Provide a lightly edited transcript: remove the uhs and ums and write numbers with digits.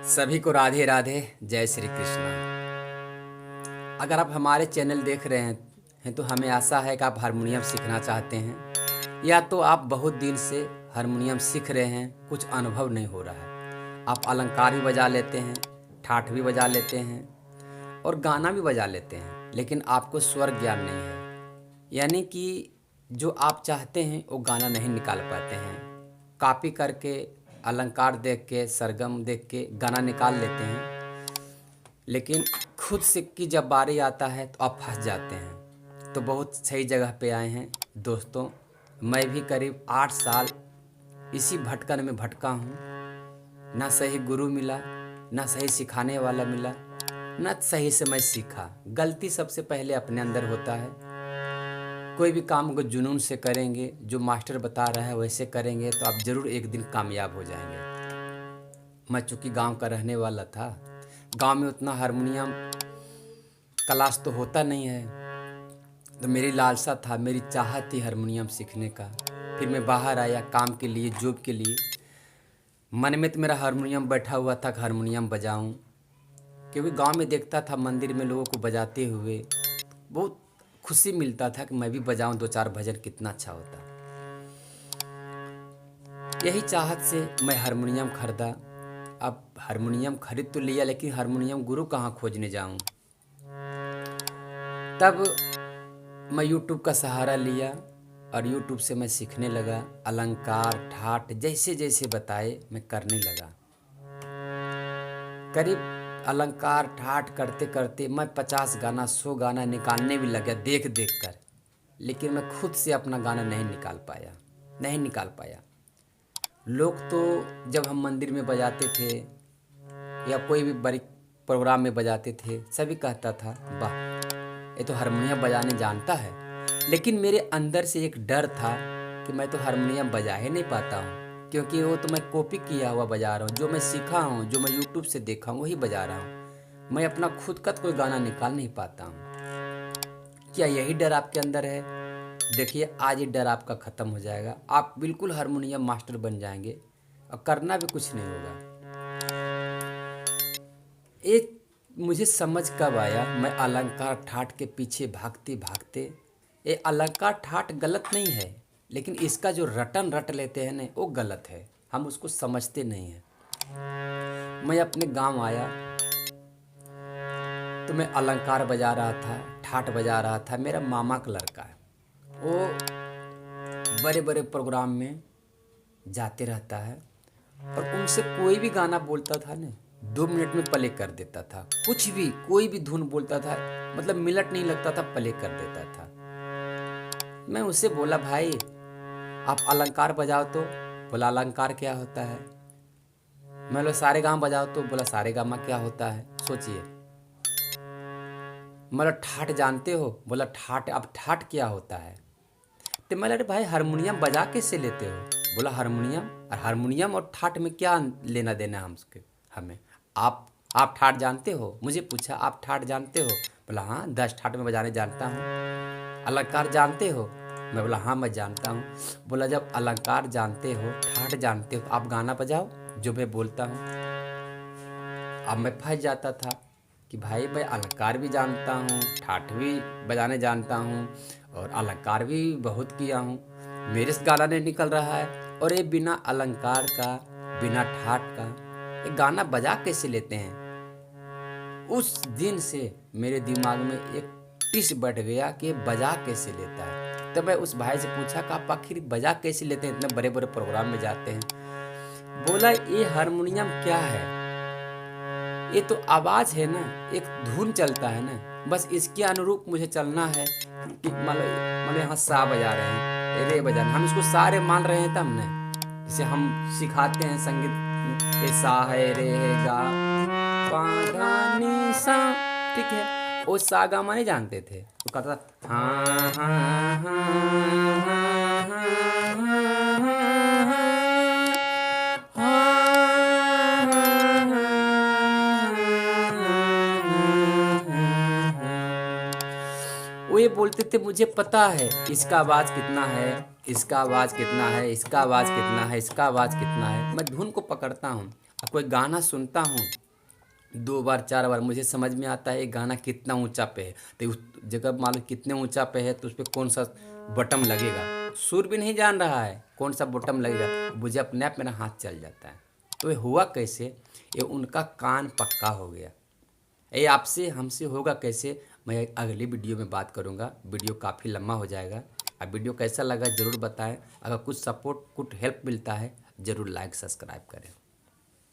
सभी को राधे राधे, जय श्री कृष्णा। अगर आप हमारे चैनल देख रहे हैं तो हमें आशा है कि आप हारमोनियम सीखना चाहते हैं, या तो आप बहुत दिन से हारमोनियम सीख रहे हैं, कुछ अनुभव नहीं हो रहा है। आप अलंकार भी बजा लेते हैं, ठाठ भी बजा लेते हैं और गाना भी बजा लेते हैं, लेकिन आपको स्वर ज्ञान नहीं है, यानी कि जो आप चाहते हैं वो गाना नहीं निकाल पाते हैं। कॉपी करके, अलंकार देख के, सरगम देख के गाना निकाल लेते हैं, लेकिन खुद से की जब बारी आता है तो आप फंस जाते हैं। तो बहुत सही जगह पे आए हैं दोस्तों। मैं भी करीब 8 साल इसी भटकन में भटका हूँ। ना सही गुरु मिला, ना सही सिखाने वाला मिला, ना सही से मैं सीखा। गलती सबसे पहले अपने अंदर होता है। कोई भी काम को जुनून से करेंगे, जो मास्टर बता रहा है वैसे करेंगे तो आप ज़रूर एक दिन कामयाब हो जाएंगे। मैं चूँकि गांव का रहने वाला था, गांव में उतना हारमोनियम क्लास तो होता नहीं है, तो मेरी लालसा था, मेरी चाहत थी हारमोनियम सीखने का। फिर मैं बाहर आया काम के लिए, जॉब के लिए। मन में तो मेरा हारमोनियम बैठा हुआ था कि हारमोनियम बजाऊं, क्योंकि गांव में देखता था मंदिर में लोगों को बजाते हुए, बहुत खुशी मिलता था कि मैं भी बजाऊं 2-4 भजन, कितना अच्छा होता। यही चाहत से मैं हारमोनियम खरीदा। अब हारमोनियम खरीद तो लिया, लेकिन हारमोनियम गुरु कहाँ खोजने जाऊं। तब मैं यूट्यूब का सहारा लिया और यूट्यूब से मैं सीखने लगा। अलंकार, ठाठ जैसे जैसे बताए मैं करने लगा। करीब अलंकार ठाठ करते करते मैं 50 गाना 100 गाना निकालने भी लगा देख देख कर, लेकिन मैं खुद से अपना गाना नहीं निकाल पाया। लोग तो जब हम मंदिर में बजाते थे या कोई भी बड़ी प्रोग्राम में बजाते थे, सभी कहता था वाह, ये तो हारमोनियम बजाने जानता है। लेकिन मेरे अंदर से एक डर था कि मैं तो हारमोनियम बजा ही नहीं पाता हूँ, क्योंकि वो तो मैं कॉपी किया हुआ बजा रहा हूँ। जो मैं सीखा हूँ, जो मैं यूट्यूब से देखा हूँ, वही बजा रहा हूँ। मैं अपना खुद का कोई गाना निकाल नहीं पाता हूँ। क्या यही डर आपके अंदर है? देखिए, आज ये डर आपका ख़त्म हो जाएगा। आप बिल्कुल हारमोनियम मास्टर बन जाएंगे और करना भी कुछ नहीं होगा। एक मुझे समझ कब आया, मैं अलंकार ठाठ के पीछे भागते भागते, ये अलंकार ठाठ गलत नहीं है, लेकिन इसका जो रटन रट लेते हैं ना, वो गलत है। हम उसको समझते नहीं हैं। मैं अपने गांव आया तो मैं अलंकार बजा रहा था, ठाठ बजा रहा था। मेरा मामा का लड़का है, वो बड़े बड़े प्रोग्राम में जाते रहता है, और उनसे कोई भी गाना बोलता था ना, 2 मिनट में प्ले कर देता था। कुछ भी, कोई भी धुन बोलता था, मतलब मिनट नहीं लगता था, प्ले कर देता था। मैं उससे बोला, भाई आप अलंकार बजाओ तो। बोला अलंकार क्या होता है? मैं बोला सारे गामा बजाओ तो। बोला सारे गामा क्या होता है? सोचिए। मतलब ठाठ जानते हो? बोला ठाठ, अब ठाठ क्या होता है? तो मैं बोला भाई हारमोनियम बजा कैसे लेते हो? बोला हारमोनियम, और हारमोनियम और ठाठ में क्या लेना देना हमें? आप ठाठ जानते हो? मुझे पूछा आप ठाठ जानते हो? बोला हाँ, 10 ठाठ में बजाने जानता हूँ। अलंकार जानते हो? मैं बोला हाँ मैं जानता हूँ। बोला जब अलंकार जानते हो, ठाठ जानते हो, तो आप गाना बजाओ जो मैं बोलता हूँ। अब मैं फंस जाता था कि भाई मैं अलंकार भी जानता हूँ, ठाठ भी बजाने जानता हूँ, और अलंकार भी बहुत किया हूँ, मेरे से गाना नहीं निकल रहा है। और ये बिना अलंकार का, बिना ठाठ का ये गाना बजा कैसे लेते हैं? उस दिन से मेरे दिमाग में एक टिस बैठ गया कि बजा कैसे लेता है। तब मैं उस भाई से पूछा कि आप आखिर बजा कैसे लेते हैं, इतने बड़े बड़े प्रोग्राम में जाते हैं? बोला ये हारमोनियम क्या है, ये तो आवाज़ है ना, एक धुन चलता है ना, बस इसके अनुरूप मुझे चलना है। कि मतलब यहाँ सा बजा रहे हैं, रे बजा, हम इसको सारे मान रहे हैं तब ना। जैसे हम सिखाते हैं संगीत, ये सा है, रे है, गा, पा, धा, नी, सा, ठीक है। वो सा गा मा नहीं जानते थे, वो कहता था हाँ हाँ हाँ हाँ हाँ हाँ वो ये बोलते थे मुझे पता है इसका आवाज़ कितना है, इसका आवाज़ कितना है, इसका आवाज़ कितना है, इसका आवाज़ कितना है। मैं धुन को पकड़ता हूँ कोई गाना सुनता हूँ 2 बार 4 बार मुझे समझ में आता है ये गाना कितना ऊंचा पे है, तो उस जगह मालूम कितने ऊंचा पे है तो उस पर कौन सा बटन लगेगा, सुर भी नहीं जान रहा है कौन सा बटन लगेगा, मुझे अपने आप मेरा हाथ चल जाता है। तो ये हुआ कैसे? ये उनका कान पक्का हो गया। ये आपसे हमसे होगा कैसे, मैं अगली वीडियो में बात करूँगा। वीडियो काफ़ी लंबा हो जाएगा। अब वीडियो कैसा लगा ज़रूर बताएं। अगर कुछ सपोर्ट कुछ हेल्प मिलता है ज़रूर लाइक सब्सक्राइब करें।